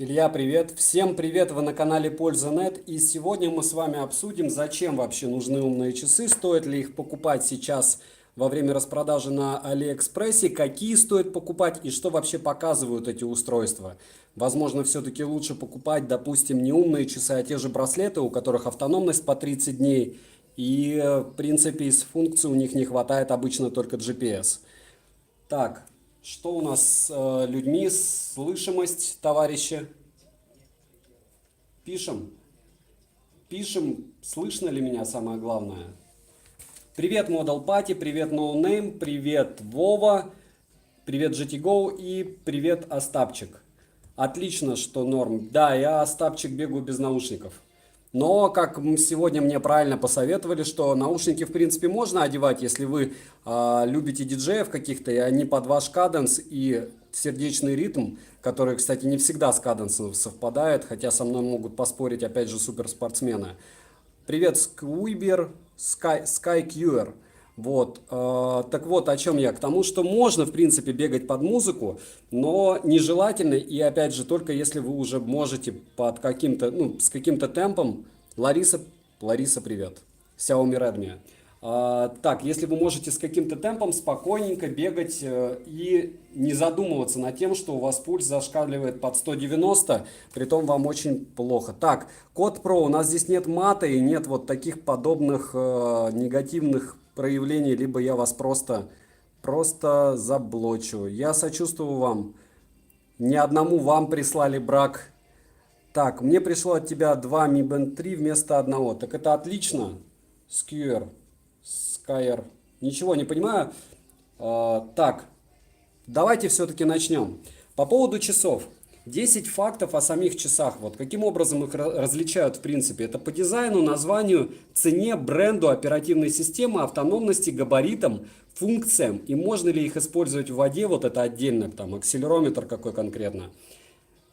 Илья, привет! Всем привет! Вы на канале Польза.нет, и сегодня мы с вами обсудим, зачем вообще нужны умные часы, стоит ли их покупать сейчас во время распродажи на Алиэкспрессе, какие стоит покупать и что вообще показывают эти устройства. Возможно, все-таки лучше покупать, допустим, не умные часы, а те же браслеты, у которых автономность по 30 дней, и в принципе из функций у них не хватает обычно только GPS. Так, что у нас с людьми? Слышимость, товарищи? Пишем. Пишем. Слышно ли меня, самое главное? Привет, Model Party, привет, No Name, привет, Вова, привет, GTGO и привет, Остапчик. Отлично, что норм. Да, я, Остапчик, бегаю без наушников. Но, как сегодня мне правильно посоветовали, что наушники, в принципе, можно одевать, если вы любите диджеев каких-то, и они под ваш каденс и сердечный ритм, который, кстати, не всегда с каденсом совпадает, хотя со мной могут поспорить, опять же, суперспортсмены. Привет, Сквибер, Скайкьюер. Вот, так вот, о чем я? К тому, что можно, в принципе, бегать под музыку, но нежелательно, и опять же, только если вы уже можете под каким-то, ну, с каким-то темпом. Лариса, привет. Xiaomi Redmi. Так, если вы можете с каким-то темпом спокойненько бегать и не задумываться над тем, что у вас пульс зашкаливает под 190, притом вам очень плохо. Так, Код Pro, у нас здесь нет мата и нет вот таких подобных негативных проявлений, либо я вас просто заблочу. Я сочувствую вам. Ни одному вам прислали брак. Так, мне пришло от тебя 2 Mi Band 3 вместо одного. Так это отлично. Скайер. Ничего не понимаю. Так, давайте все-таки начнем. По поводу часов. 10 фактов о самих часах. Вот каким образом их различают в принципе. Это по дизайну, названию, цене, бренду, оперативной системы, автономности, габаритам, функциям. И можно ли их использовать в воде, вот это отдельно, там акселерометр какой конкретно.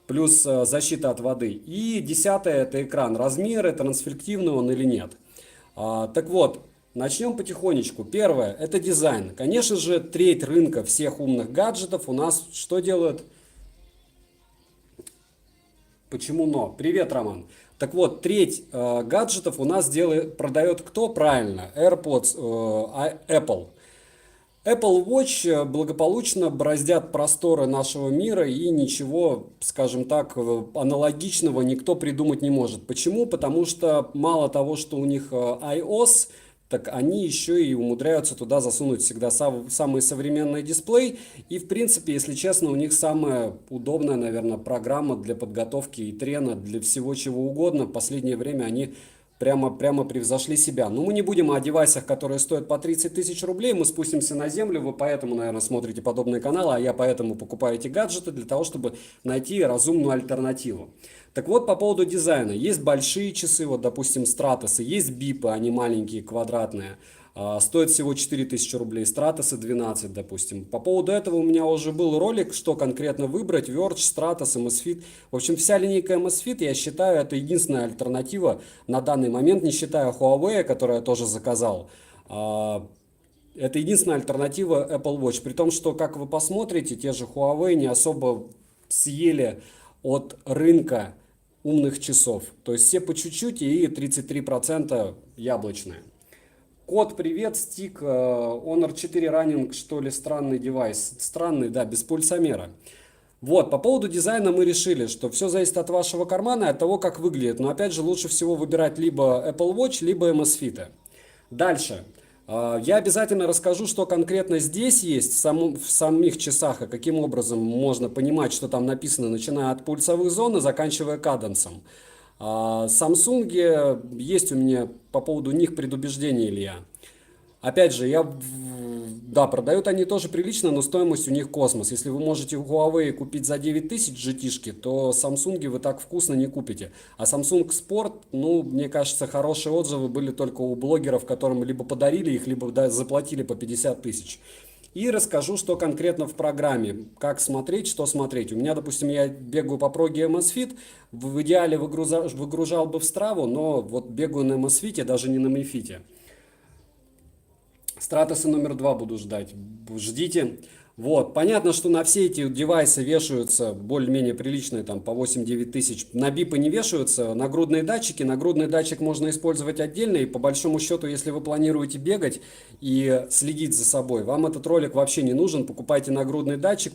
Плюс защита от воды. И 10 это экран. Размеры, трансфлективный он или нет. Так вот, начнем потихонечку. Первое, это дизайн. Конечно же, треть рынка всех умных гаджетов у нас что делают? Почему но? Привет, Роман. Так вот, треть гаджетов у нас продает кто? Правильно, AirPods, Apple. Apple Watch благополучно бороздят просторы нашего мира и ничего, скажем так, аналогичного никто придумать не может. Почему? Потому что мало того, что у них iOS, так они еще и умудряются туда засунуть всегда самый современный дисплей. И в принципе, если честно, у них самая удобная, наверное, программа для подготовки и трена для всего чего угодно. В последнее время они прямо превзошли себя. Но мы не будем о девайсах, которые стоят по 30 тысяч рублей. Мы спустимся на землю. Вы поэтому, наверное, смотрите подобные каналы, а я поэтому покупаю эти гаджеты для того, чтобы найти разумную альтернативу. Так вот, по поводу дизайна. Есть большие часы, вот, допустим, Стратосы, есть бипы, они маленькие, квадратные. Стоит всего 4000 рублей, Стратосы 12, допустим. По поводу этого у меня уже был ролик, что конкретно выбрать, Verge, Stratos, Amazfit. В общем, вся линейка Amazfit, я считаю, это единственная альтернатива на данный момент, не считая Huawei, которую я тоже заказал. Это единственная альтернатива Apple Watch. При том, что, как вы посмотрите, те же Huawei не особо съели от рынка умных часов. То есть все по чуть-чуть и 33% яблочные. Код, привет, стик, Honor 4 Running, что ли, странный девайс. Странный, да, без пульсомера. Вот, по поводу дизайна мы решили, что все зависит от вашего кармана и от того, как выглядит. Но опять же, лучше всего выбирать либо Apple Watch, либо Amazfit. Дальше. Я обязательно расскажу, что конкретно здесь есть в самих часах, и каким образом можно понимать, что там написано, начиная от пульсовых зон и заканчивая каденсом. Samsung есть у меня по поводу них предубеждение, Илья. Опять же, да, продают они тоже прилично, но стоимость у них космос. Если вы можете у Huawei купить за 9000 GT-шки, то Samsung вы так вкусно не купите. А Samsung Sport, ну, мне кажется, хорошие отзывы были только у блогеров, которым либо подарили их, либо заплатили по 50 тысяч. И расскажу, что конкретно в программе, как смотреть, что смотреть. У меня, допустим, я бегаю по проге Amazfit, в идеале выгружал бы в Страву, но вот бегаю на Amazfit, даже не на Мейфите. Стратосы номер 2 буду ждать. Ждите. Вот, понятно, что на все эти девайсы вешаются более-менее приличные, там по 8-9 тысяч. На бипы не вешаются нагрудные датчики. Нагрудный датчик можно использовать отдельно. И по большому счету, если вы планируете бегать и следить за собой, вам этот ролик вообще не нужен. Покупайте нагрудный датчик,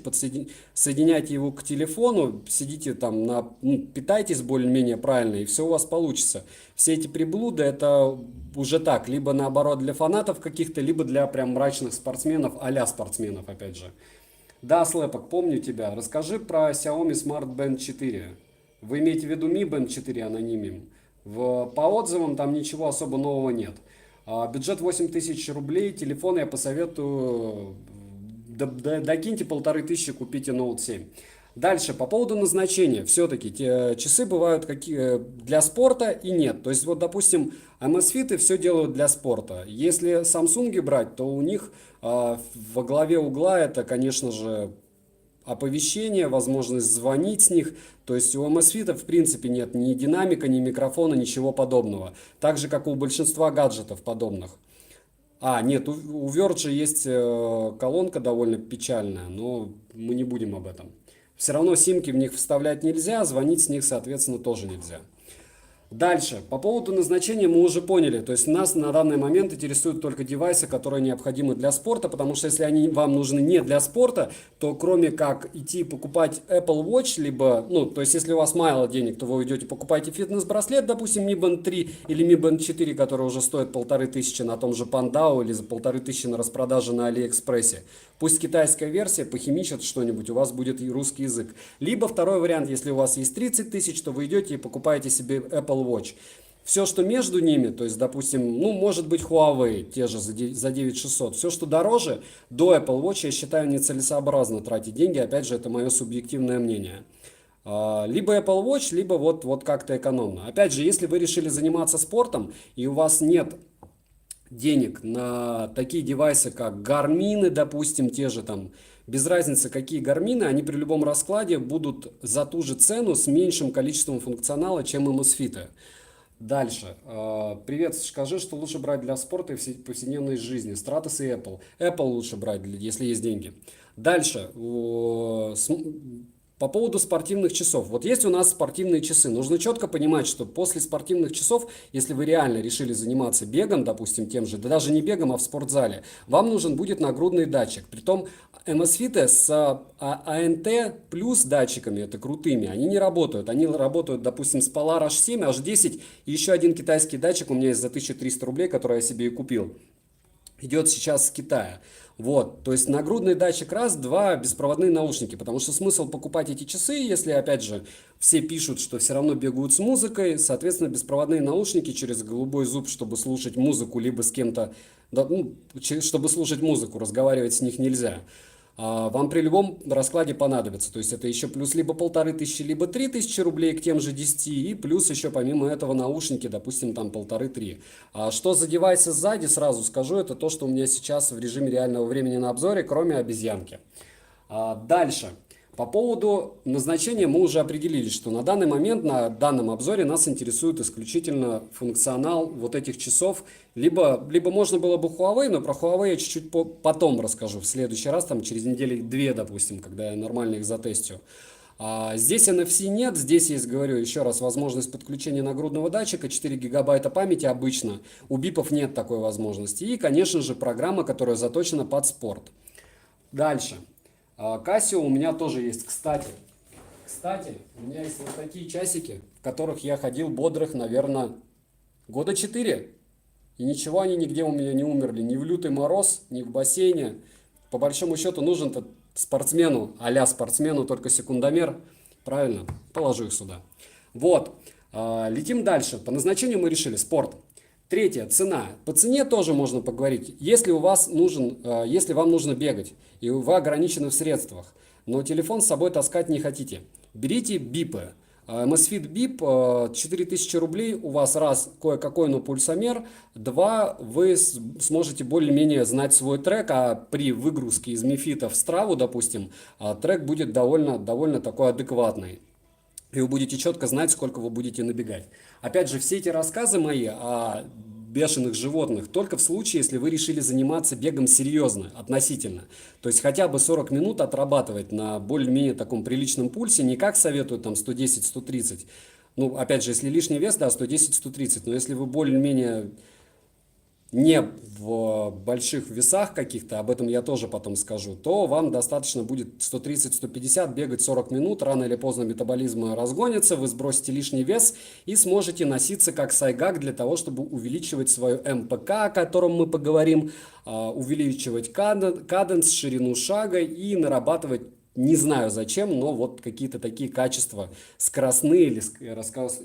соединяйте его к телефону, сидите там, питайтесь более-менее правильно, и все у вас получится. Все эти приблуды это уже так, либо наоборот для фанатов каких-то, либо для прям мрачных спортсменов, а-ля спортсменов, опять же. Да, Слэпок, помню тебя. Расскажи про Xiaomi Smart Band 4. Вы имеете в виду Mi Band 4 анонимим? По отзывам там ничего особо нового нет. Бюджет 8000 рублей, телефон я посоветую, докиньте 1500, купите Note 7. Дальше, по поводу назначения, все-таки часы бывают для спорта и нет. То есть, вот, допустим, Amazfit все делают для спорта. Если Samsung брать, то у них во главе угла это, конечно же, оповещение, возможность звонить с них. То есть у Amazfit в принципе нет ни динамика, ни микрофона, ничего подобного. Так же, как у большинства гаджетов подобных. Нет, у Verge есть колонка довольно печальная, но мы не будем об этом. Все равно симки в них вставлять нельзя, звонить с них, соответственно, тоже нельзя. Дальше, по поводу назначения мы уже поняли, то есть нас на данный момент интересуют только девайсы, которые необходимы для спорта, потому что если они вам нужны не для спорта, то кроме как идти покупать Apple Watch, либо, то есть если у вас мало денег, то вы идете покупаете фитнес-браслет, допустим, Mi Band 3 или Mi Band 4, который уже стоит 1500 на том же Pandao или за 1500 на распродаже на Алиэкспрессе. Пусть китайская версия, похимичат что-нибудь, у вас будет и русский язык. Либо второй вариант, если у вас есть 30 тысяч, то вы идете и покупаете себе Apple Watch. Все, что между ними, то есть, допустим, может быть Huawei, те же за 9600, все, что дороже, до Apple Watch, я считаю, нецелесообразно тратить деньги, опять же, это мое субъективное мнение. Либо Apple Watch, либо вот как-то экономно. Опять же, если вы решили заниматься спортом, и у вас нет денег на такие девайсы, как Гармины, допустим, те же там, без разницы какие Гармины, они при любом раскладе будут за ту же цену с меньшим количеством функционала, чем Amazfit. Дальше. Привет, скажи, что лучше брать для спорта и повседневной жизни. Stratos и Apple. Apple лучше брать, если есть деньги. Дальше. По поводу спортивных часов. Вот есть у нас спортивные часы. Нужно четко понимать, что после спортивных часов, если вы реально решили заниматься бегом, допустим, тем же, да даже не бегом, а в спортзале, вам нужен будет нагрудный датчик. Притом Amazfit с ANT плюс датчиками, это крутыми, они не работают. Они работают, допустим, с Polar H7, H10 и еще один китайский датчик у меня есть за 1300 рублей, который я себе и купил. Идет сейчас с Китая. Вот, то есть нагрудный датчик раз, два, беспроводные наушники, потому что смысл покупать эти часы, если, опять же, все пишут, что все равно бегают с музыкой, соответственно, беспроводные наушники через голубой зуб, чтобы слушать музыку, либо с кем-то, чтобы слушать музыку, разговаривать с них нельзя. Вам при любом раскладе понадобится. То есть это еще плюс либо 1500, либо 3000 рублей к тем же 10, и плюс еще помимо этого наушники, допустим, там 1500-3. Что за девайсы сзади, сразу скажу, это то, что у меня сейчас в режиме реального времени на обзоре, кроме обезьянки. Дальше. По поводу назначения мы уже определились, что на данный момент, на данном обзоре нас интересует исключительно функционал вот этих часов. Либо можно было бы Huawei, но про Huawei я чуть-чуть потом расскажу, в следующий раз, там через недели-две, допустим, когда я нормально их затестю. Здесь NFC нет, здесь есть, говорю еще раз, возможность подключения нагрудного датчика, 4 гигабайта памяти обычно, у бипов нет такой возможности. И, конечно же, программа, которая заточена под спорт. Дальше. Casio у меня тоже есть, кстати, у меня есть вот такие часики, в которых я ходил бодрых, наверное, года 4. И ничего они нигде у меня не умерли, ни в лютый мороз, ни в бассейне. По большому счету нужен-то спортсмену, а-ля спортсмену только секундомер. Правильно? Положу их сюда. Вот, летим дальше. По назначению мы решили спорт. Третье, цена. По цене тоже можно поговорить. Если вам нужно бегать, и вы ограничены в средствах, но телефон с собой таскать не хотите, берите бипы. Amazfit BIP 4000 рублей, у вас раз кое-какой, но пульсомер, два, вы сможете более-менее знать свой трек, а при выгрузке из Мифита в Страву, допустим, трек будет довольно такой адекватный. И вы будете четко знать, сколько вы будете набегать. Опять же, все эти рассказы мои о бешеных животных, только в случае, если вы решили заниматься бегом серьезно, относительно. То есть хотя бы 40 минут отрабатывать на более-менее таком приличном пульсе, не как советуют там 110-130. Ну, опять же, если лишний вес, да, 110-130, но если вы более-менее не в больших весах каких-то, об этом я тоже потом скажу, то вам достаточно будет 130-150 бегать 40 минут, рано или поздно метаболизм разгонится, вы сбросите лишний вес и сможете носиться как сайгак для того, чтобы увеличивать свою МПК, о котором мы поговорим, увеличивать каденс, ширину шага и нарабатывать, не знаю зачем, но вот какие-то такие качества скоростные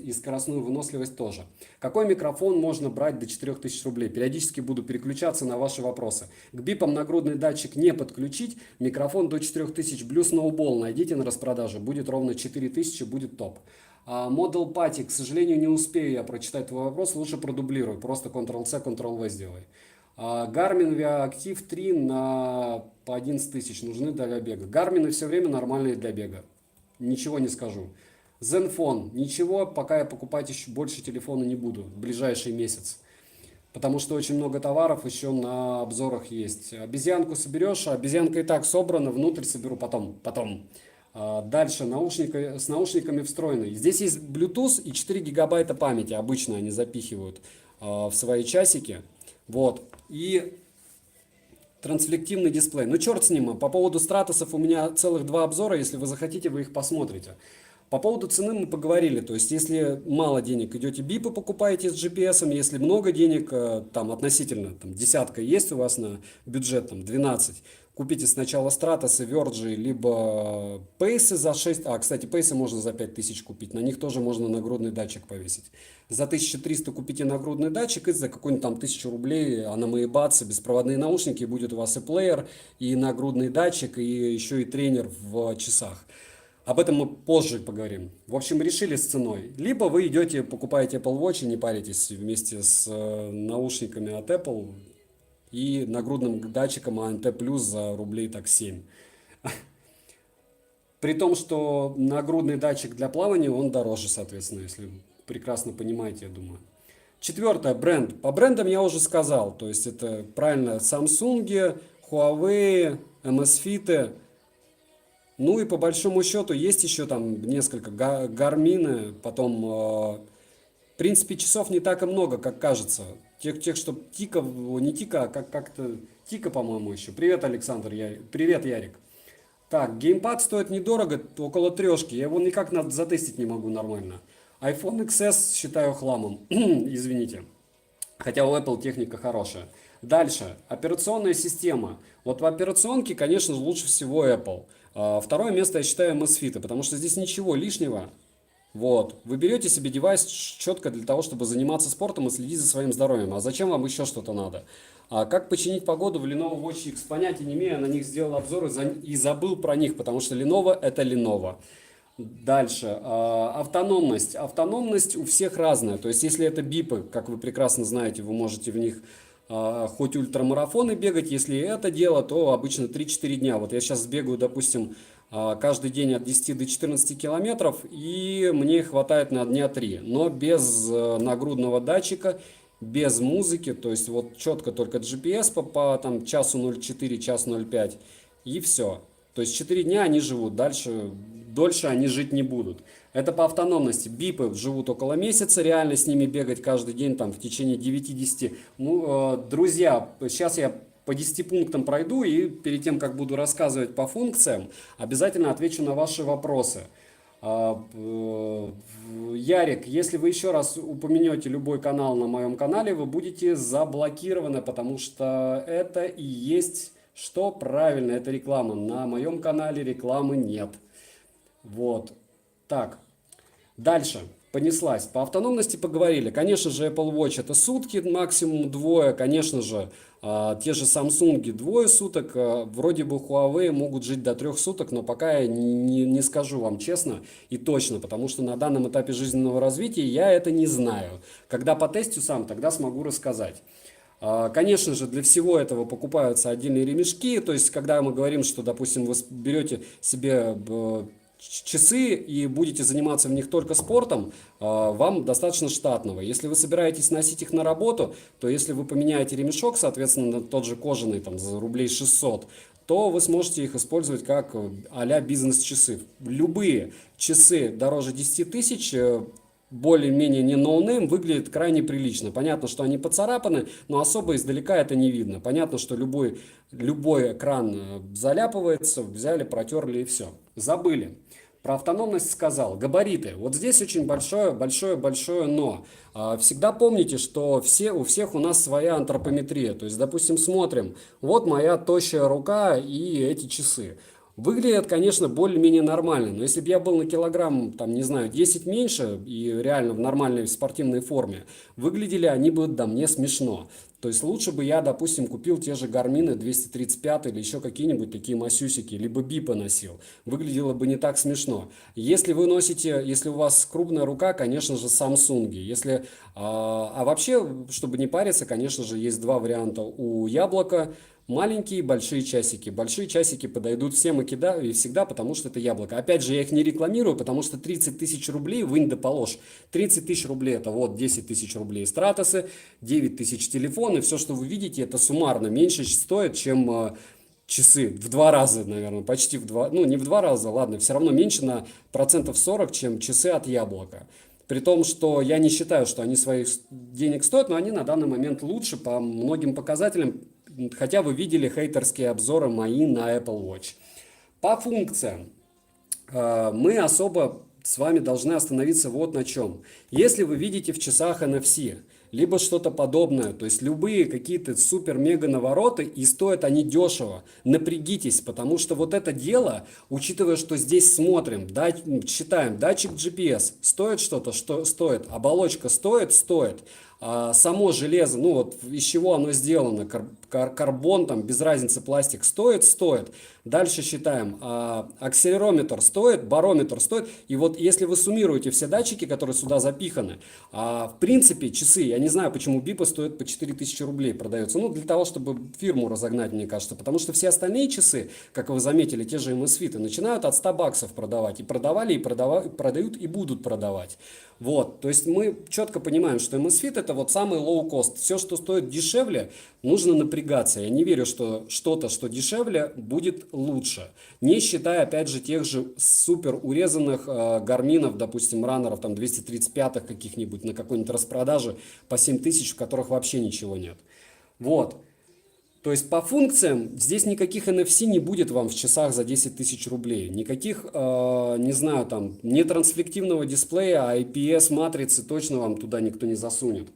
и скоростную выносливость тоже. Какой микрофон можно брать до 4000 рублей? Периодически буду переключаться на ваши вопросы. К бипам нагрудный датчик не подключить. Микрофон до 4000 Blue Snowball найдите на распродаже. Будет ровно 4000, будет топ. Model Patty, к сожалению, не успею я прочитать твой вопрос. Лучше продублирую. Просто Ctrl-C, Ctrl-V сделай. Garmin ViaActive 3 по 11 тысяч нужны для бега. Гармины все время нормальные для бега. Ничего не скажу. Zenfone. Ничего, пока я покупать еще больше телефона не буду в ближайший месяц. Потому что очень много товаров еще на обзорах есть. Обезьянку соберешь, а обезьянка и так собрана, внутрь соберу потом. Дальше с наушниками встроенные. Здесь есть Bluetooth и 4 гигабайта памяти. Обычно они запихивают в свои часики. Вот. И трансфлективный дисплей. Ну, черт с ним. По поводу стратосов у меня целых 2 обзора. Если вы захотите, вы их посмотрите. По поводу цены мы поговорили. То есть, если мало денег, идете бипы покупаете с GPS. Если много денег, там относительно, там, десятка есть у вас на бюджет, там, 12. Купите сначала Stratos, Verge, либо Pace за 6. Кстати, Pace можно за 5000 купить. На них тоже можно нагрудный датчик повесить. За 1300 купите нагрудный датчик и за какой-нибудь там 1000 рублей анамаебаться, беспроводные наушники. Будет у вас и плеер, и нагрудный датчик, и еще и тренер в часах. Об этом мы позже поговорим. В общем, решили с ценой. Либо вы идете, покупаете Apple Watch и не паритесь вместе с наушниками от Apple и нагрудным датчиком АНТ Плюс за рублей так 7. При том, что нагрудный датчик для плавания, он дороже, соответственно, если прекрасно понимаете, я думаю. Четвертое, бренд. По брендам я уже сказал. То есть это правильно Samsung, Huawei, Amazfit. Ну и по большому счету есть еще там несколько Garmin, потом, в принципе, часов не так и много, как кажется. Тех, что Тика, не Тика, а как-то Тика, по-моему, еще. Привет, Александр, привет, Ярик. Так, геймпад стоит недорого, около 3. Я его никак затестить не могу нормально. iPhone XS считаю хламом, извините. Хотя у Apple техника хорошая. Дальше, операционная система. Вот в операционке, конечно же, лучше всего Apple. Второе место я считаю Amazfit, потому что здесь ничего лишнего. Вот. Вы берете себе девайс четко для того, чтобы заниматься спортом и следить за своим здоровьем. А зачем вам еще что-то надо? Как починить погоду в Lenovo Watch X? Понятия не имею, я на них сделал обзор и забыл про них, потому что Lenovo это Lenovo. Дальше. Автономность. Автономность у всех разная. То есть, если это бипы, как вы прекрасно знаете, вы можете в них хоть ультрамарафоны бегать. Если это дело, то обычно 3-4 дня. Вот я сейчас бегаю, допустим, каждый день от 10 до 14 километров, и мне хватает на дня 3. Но без нагрудного датчика, без музыки, то есть вот четко только GPS по там, часу 0,4, час 0,5, и все. То есть 4 дня они живут, дольше они жить не будут. Это по автономности. Бипы живут около месяца, реально с ними бегать каждый день там, в течение 9-10. Ну, друзья, сейчас я по 10 пунктам пройду и перед тем, как буду рассказывать по функциям, обязательно отвечу на ваши вопросы. Ярик, если вы еще раз упомянете любой канал на моем канале, вы будете заблокированы, потому что это и есть, что правильно, это реклама. На моем канале рекламы нет. Вот. Так. Дальше. Понеслась. По автономности поговорили. Конечно же, Apple Watch это сутки, максимум 2. Конечно же, те же Samsung 2 суток. Вроде бы Huawei могут жить до 3 суток, но пока я не скажу вам честно и точно, потому что на данном этапе жизненного развития я это не знаю. Когда потестю сам, тогда смогу рассказать. Конечно же, для всего этого покупаются отдельные ремешки. То есть, когда мы говорим, что, допустим, вы берете себе часы и будете заниматься в них только спортом, вам достаточно штатного. Если вы собираетесь носить их на работу, то если вы поменяете ремешок, соответственно, на тот же кожаный там, за рублей 600, то вы сможете их использовать как а-ля бизнес-часы. Любые часы дороже 10 тысяч, более-менее не ноунейм, выглядят крайне прилично. Понятно, что они поцарапаны, но особо издалека это не видно. Понятно, что любой экран заляпывается, взяли, протерли и все. Забыли. Про автономность сказал. Габариты. Вот здесь очень большое но. Всегда помните, что у всех у нас своя антропометрия. То есть, допустим, смотрим, вот моя тощая рука и эти часы. Выглядят, конечно, более-менее нормально, но если бы я был на килограмм, там, не знаю, 10 меньше и реально в нормальной спортивной форме, выглядели они бы, да, мне смешно. То есть лучше бы я, допустим, купил те же Гармины 235 или еще какие-нибудь такие масюсики, либо Бипы носил. Выглядело бы не так смешно. Если вы носите, если у вас крупная рука, конечно же, Samsung. А вообще, чтобы не париться, конечно же, есть два варианта у Яблока. Маленькие и большие часики. Большие часики подойдут всем и всегда, потому что это яблоко. Опять же, я их не рекламирую, потому что 30 тысяч рублей вынь да положь. 30 тысяч рублей это вот 10 тысяч рублей стратосы, 9 тысяч телефоны. Все, что вы видите, это суммарно меньше стоит, чем часы. В 2 раза, наверное, почти в 2. Ну, не в 2 раза, ладно, все равно меньше на процентов 40, чем часы от яблока. При том, что я не считаю, что они своих денег стоят, но они на данный момент лучше по многим показателям. Хотя вы видели хейтерские обзоры мои на Apple Watch. По функциям мы особо с вами должны остановиться вот на чем. Если вы видите в часах NFC, либо что-то подобное, то есть любые какие-то супер-мега навороты, и стоят они дешево, напрягитесь, потому что вот это дело, учитывая, что здесь смотрим, считаем, датчик GPS стоит что-то, что стоит, оболочка стоит, само железо, ну вот из чего оно сделано, карбон, там без разницы, пластик стоит. Дальше считаем, акселерометр стоит, барометр стоит. И вот если вы суммируете все датчики, которые сюда запиханы, в принципе часы, я не знаю, почему Бипа стоит по 4000 рублей продается. Ну, для того, чтобы фирму разогнать, мне кажется. Потому что все остальные часы, как вы заметили, те же MSFit, начинают от 100 баксов продавать. И продавали, и продают, и будут продавать. Вот, то есть мы четко понимаем, что MSFit это вот самый low-cost. Все, что стоит дешевле, нужно напрягаться. Я не верю, что что-то, что дешевле, будет лучше. Не считая, опять же, тех же супер урезанных гарминов, допустим, раннеров, там 235-х каких-нибудь на какой-нибудь распродаже по 7000, в которых вообще ничего нет. Вот. То есть по функциям здесь никаких NFC не будет вам в часах за 10 тысяч рублей. Никаких, не знаю, там, не трансфлективного дисплея, а IPS матрицы точно вам туда никто не засунет.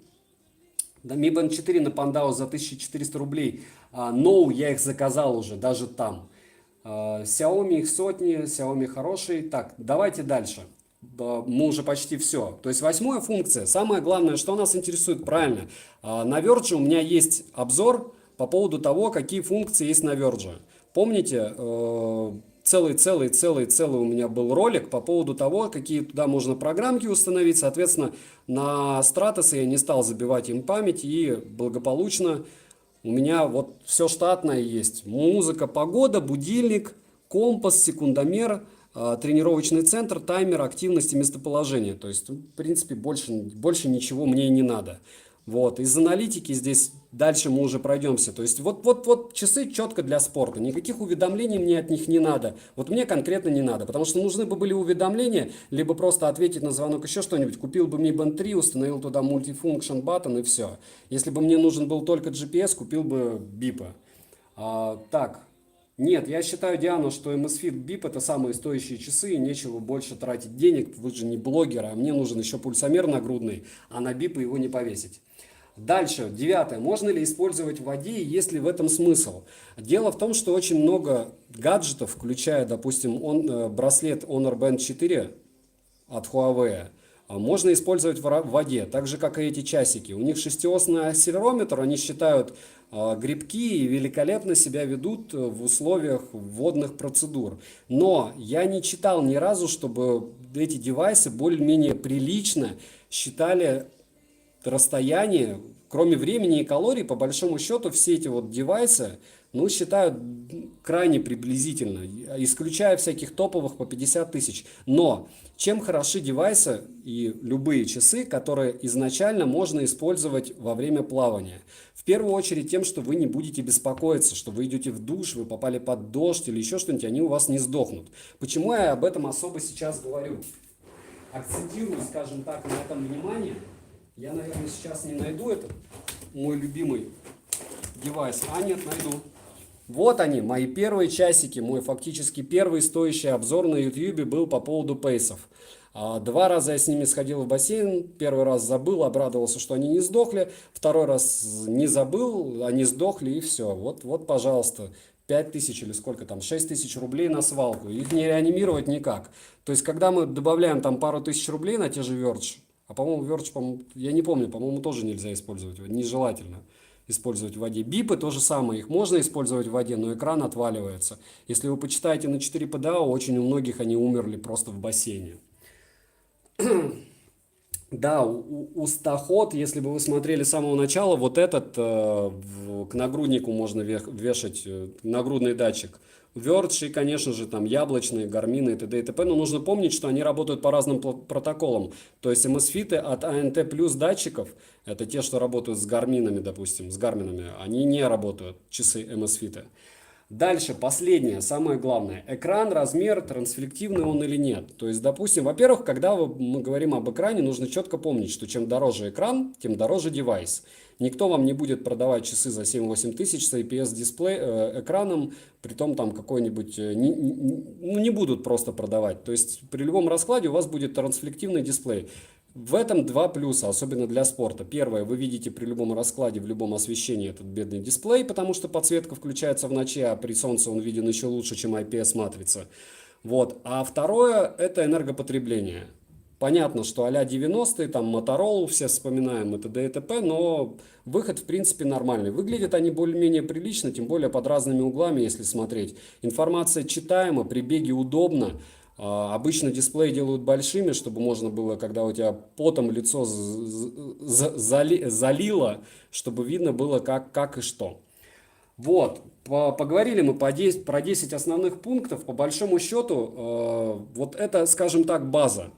Да, Mi Band 4 на Pandao за 1400 рублей. No, я их заказал уже, даже там. Xiaomi их сотни, Xiaomi хороший. Так, давайте дальше. Мы уже почти все. То есть 8-я функция. Самое главное, что нас интересует, правильно. На Verge у меня есть обзор по поводу того, какие функции есть на Verge. Помните, целый у меня был ролик по поводу того, какие туда можно программки установить. Соответственно, на Stratos я не стал забивать им память, и благополучно у меня вот все штатное есть. Музыка, погода, будильник, компас, секундомер, тренировочный центр, таймер, активность и местоположение. То есть, в принципе, больше ничего мне и не надо. Вот. Из аналитики здесь дальше мы уже пройдемся. То есть вот часы четко для спорта. Никаких уведомлений мне от них не надо. Вот мне конкретно не надо. Потому что нужны бы были уведомления, либо просто ответить на звонок, еще что-нибудь. Купил бы Mi Band 3, установил туда Multifunction Button и все. Если бы мне нужен был только GPS, купил бы Бипа. Так. Нет, я считаю, Диана, что MSFit BIP это самые стоящие часы, и нечего больше тратить денег, вы же не блогер, а мне нужен еще пульсомер нагрудный, а на BIP его не повесить. Дальше, 9. Можно ли использовать в воде, и есть ли в этом смысл? Дело в том, что очень много гаджетов, включая, допустим, браслет Honor Band 4 от Huawei, можно использовать в воде, так же, как и эти часики. У них шестиосный акселерометр, они считают грибки и великолепно себя ведут в условиях водных процедур. Но я не читал ни разу, чтобы эти девайсы более-менее прилично считали расстояние кроме времени и калорий, по большому счету, все эти вот девайсы, ну, считают крайне приблизительно, исключая всяких топовых по 50 тысяч. Но чем хороши девайсы и любые часы, которые изначально можно использовать во время плавания? В первую очередь тем, что вы не будете беспокоиться, что вы идете в душ, вы попали под дождь или еще что-нибудь, они у вас не сдохнут. Почему я об этом особо сейчас говорю? Акцентирую, скажем так, на этом внимание. Я, наверное, сейчас не найду этот мой любимый девайс. А, нет, найду. Вот они, мои первые часики, мой фактически первый стоящий обзор на YouTube был по поводу пейсов. 2 раза я с ними сходил в бассейн, первый раз забыл, обрадовался, что они не сдохли, второй раз не забыл, они сдохли и все. Вот, пожалуйста, 5000 или сколько там, 6000 рублей на свалку, их не реанимировать никак. То есть, когда мы добавляем там пару тысяч рублей на те же Verge, а по-моему Verge, я не помню, по-моему тоже нельзя использовать, нежелательно использовать в воде. Бипы то же самое, их можно использовать в воде, но экран отваливается. Если вы почитаете на 4 PDA, очень у многих они умерли просто в бассейне. Да, устаход, если бы вы смотрели с самого начала, вот этот к нагруднику можно вешать, нагрудный датчик. Verge и, конечно же, там яблочные, гармины и т.д. и т.п. Но нужно помнить, что они работают по разным протоколам. То есть MSFIT от ANT плюс датчиков, это те, что работают с гарминами, допустим, с гарминами, они не работают, часы MSFIT. Дальше, последнее, самое главное. Экран, размер, трансфлективный он или нет. То есть, допустим, во-первых, когда мы говорим об экране, нужно четко помнить, что чем дороже экран, тем дороже девайс. Никто вам не будет продавать часы за 7-8 тысяч с IPS-дисплей, экраном, притом там какой-нибудь, не будут просто продавать. То есть, при любом раскладе у вас будет трансфлективный дисплей. В этом два плюса, особенно для спорта. Первое, вы видите при любом раскладе, в любом освещении этот бедный дисплей, потому что подсветка включается в ночи, а при солнце он виден еще лучше, чем IPS-матрица. Вот. А второе, это энергопотребление. Понятно, что а-ля 90-е, там Motorola все вспоминаем, и т.д. и т.п., но выход в принципе нормальный. Выглядят они более-менее прилично, тем более под разными углами, если смотреть. Информация читаема, при беге удобно. Обычно дисплей делают большими, чтобы можно было, когда у тебя потом лицо залило, чтобы видно было, как и что. Вот, поговорили мы про 10 основных пунктов. По большому счету, вот это, скажем так, база.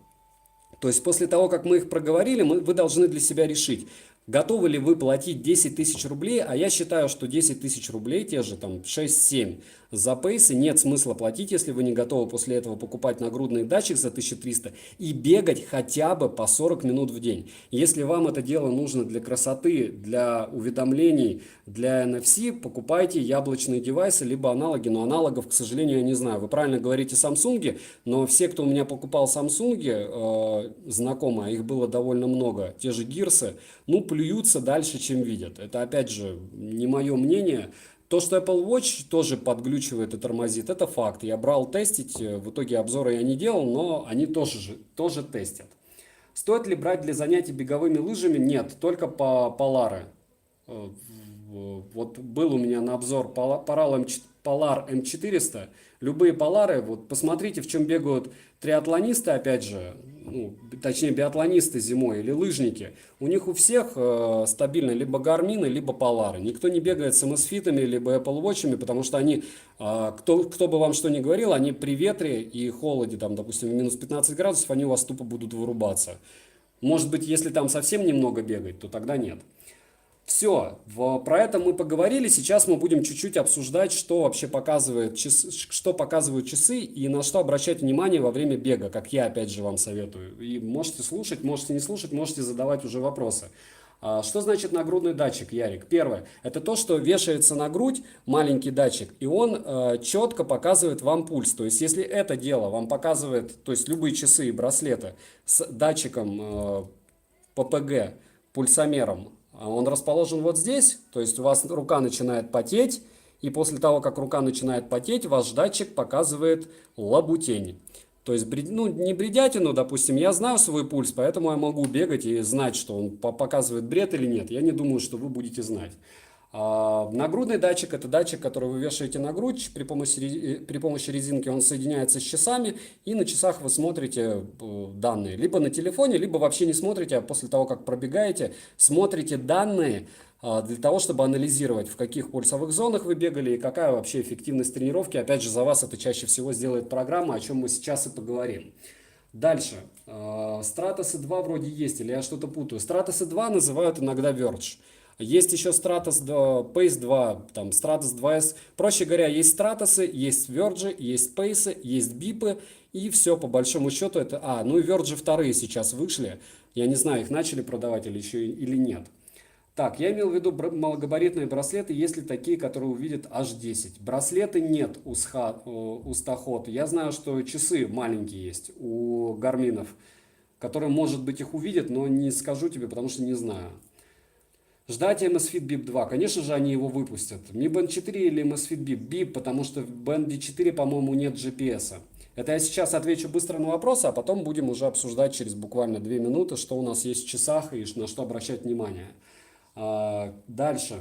То есть после того, как мы их проговорили, вы должны для себя решить, готовы ли вы платить 10 тысяч рублей, а я считаю, что 10 тысяч рублей, те же там 6-7 за пейсы, нет смысла платить, если вы не готовы после этого покупать нагрудный датчик за 1300 и бегать хотя бы по 40 минут в день. Если вам это дело нужно для красоты, для уведомлений, для NFC, покупайте яблочные девайсы, либо аналоги, но аналогов, к сожалению, я не знаю. Вы правильно говорите Samsung, но все, кто у меня покупал Samsung, знакомые, их было довольно много, те же Гирсы, ну, плюются дальше, чем видят. Это, опять же, не мое мнение. То, что Apple Watch тоже подглючивает и тормозит, это факт. Я брал тестить, в итоге обзоры я не делал, но они тоже тестят. Стоит ли брать для занятий беговыми лыжами? Нет, только по Polar. Вот был у меня на обзор Polar M400. Любые Полары, вот посмотрите, в чем бегают триатлонисты, опять же, ну, точнее биатлонисты зимой или лыжники. У них у всех стабильно либо Гармины, либо Полары. Никто не бегает с MSFIT'ами, либо Apple Watch'ами, потому что они, кто бы вам что ни говорил, они при ветре и холоде, там, допустим, минус 15 градусов, они у вас тупо будут вырубаться. Может быть, если там совсем немного бегать, то тогда нет. Все, про это мы поговорили. Сейчас мы будем чуть-чуть обсуждать, что вообще показывают часы и на что обращать внимание во время бега, как я опять же вам советую. И можете слушать, можете не слушать, можете задавать уже вопросы. Что значит нагрудный датчик, Ярик? Первое, это то, что вешается на грудь маленький датчик, и он четко показывает вам пульс. То есть, если это дело вам показывает, то есть любые часы и браслеты с датчиком ППГ, пульсомером, он расположен вот здесь, то есть у вас рука начинает потеть, и после того, как рука начинает потеть, ваш датчик показывает лабутень. То есть, ну, не бредятину, допустим, я знаю свой пульс, поэтому я могу бегать и знать, что он показывает бред или нет. Я не думаю, что вы будете знать. Нагрудный датчик — это датчик, который вы вешаете на грудь, при помощи резинки он соединяется с часами, и на часах вы смотрите данные. Либо на телефоне, либо вообще не смотрите, а после того, как пробегаете, смотрите данные для того, чтобы анализировать, в каких пульсовых зонах вы бегали и какая вообще эффективность тренировки. Опять же, за вас это чаще всего сделает программа, о чем мы сейчас и поговорим. Дальше. Stratos 2 вроде есть, или я что-то путаю. Stratos 2 называют иногда Verge. Есть еще Stratos Pace 2, там Stratos 2S. Проще говоря, есть Stratos, есть Verge, есть Pace, есть бипы. И все, по большому счету, это... ну и Verge вторые сейчас вышли. Я не знаю, их начали продавать или еще или нет. Так, я имел в виду малогабаритные браслеты, есть ли такие, которые увидят H10. Браслеты нет у Stahot. Я знаю, что часы маленькие есть у гарминов, которые, может быть, их увидят, но не скажу тебе, потому что не знаю. Ждать Amazfit Bip 2. Конечно же, они его выпустят. Mi Band 4 или Amazfit Bip? Bip, потому что в Band 4, по-моему, нет GPS. Это я сейчас отвечу быстро на вопросы, а потом будем уже обсуждать через буквально 2 минуты, что у нас есть в часах и на что обращать внимание. Дальше.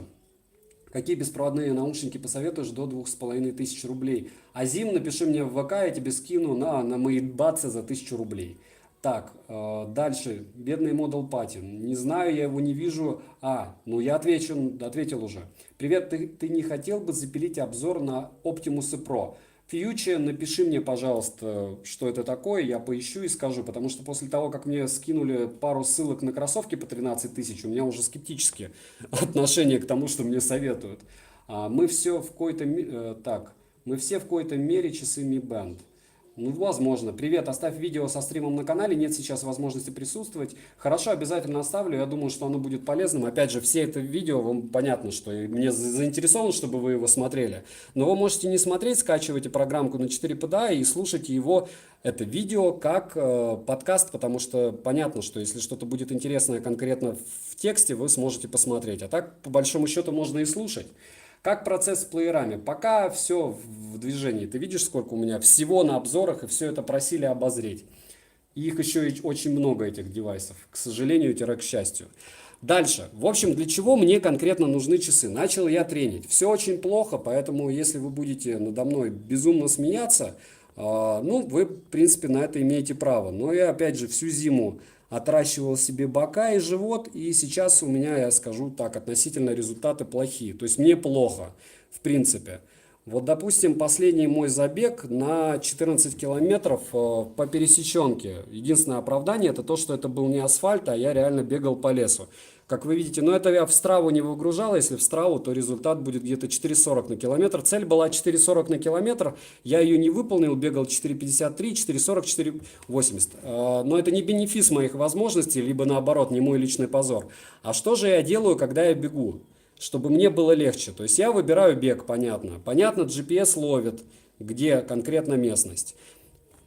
Какие беспроводные наушники посоветуешь до 2500 рублей? Азим, напиши мне в ВК, я тебе скину на мои бацы за 1000 рублей. Так, дальше. Бедный Model Party. Не знаю, я его не вижу. Ну я ответил уже. Привет, ты не хотел бы запилить обзор на Optimus Pro? Future, напиши мне, пожалуйста, что это такое, я поищу и скажу, потому что после того, как мне скинули пару ссылок на кроссовки по 13 тысяч, у меня уже скептические отношения к тому, что мне советуют. Мы все в какой-то мере часы Mi Band. Ну, возможно. Привет, оставь видео со стримом на канале, нет сейчас возможности присутствовать. Хорошо, обязательно оставлю, я думаю, что оно будет полезным. Опять же, все это видео, вам понятно, что мне заинтересован, чтобы вы его смотрели. Но вы можете не смотреть, скачивайте программку на 4PDA и слушайте его, это видео, как подкаст, потому что понятно, что если что-то будет интересное конкретно в тексте, вы сможете посмотреть. А так, по большому счету, можно и слушать. Как процесс с плеерами? Пока все в движении. Ты видишь, сколько у меня всего на обзорах, и все это просили обозреть. И их еще очень много, этих девайсов. К сожалению, к счастью. Дальше. В общем, для чего мне конкретно нужны часы? Начал я тренить. Все очень плохо, поэтому если вы будете надо мной безумно смеяться, вы, в принципе, на это имеете право. Но я, опять же, всю зиму отращивал себе бока и живот, и сейчас у меня, я скажу так, относительно результаты плохие. То есть мне плохо, в принципе. Вот, допустим, последний мой забег на 14 километров по пересеченке. Единственное оправдание это то, что это был не асфальт, а я реально бегал по лесу. Как вы видите, но это я в Страву не выгружал, если в Страву, то результат будет где-то 4,40 на километр. Цель была 4,40 на километр, я ее не выполнил, бегал 4,53, 4,40, 4,80. Но это не бенефис моих возможностей, либо наоборот, не мой личный позор. А что же я делаю, когда я бегу? Чтобы мне было легче. То есть я выбираю бег, понятно. Понятно, GPS ловит, где конкретно местность.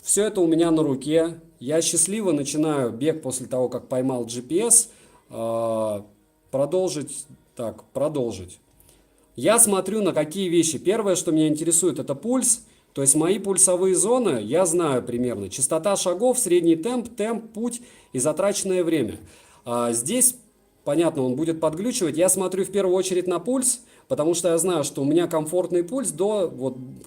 Все это у меня на руке. Я счастливо начинаю бег после того, как поймал GPS. Продолжить. Я смотрю на какие вещи. Первое, что меня интересует, это пульс. То есть мои пульсовые зоны, я знаю примерно. Частота шагов, средний темп, путь и затраченное время. Здесь, понятно, он будет подглючивать. Я смотрю в первую очередь на пульс, потому что я знаю, что у меня комфортный пульс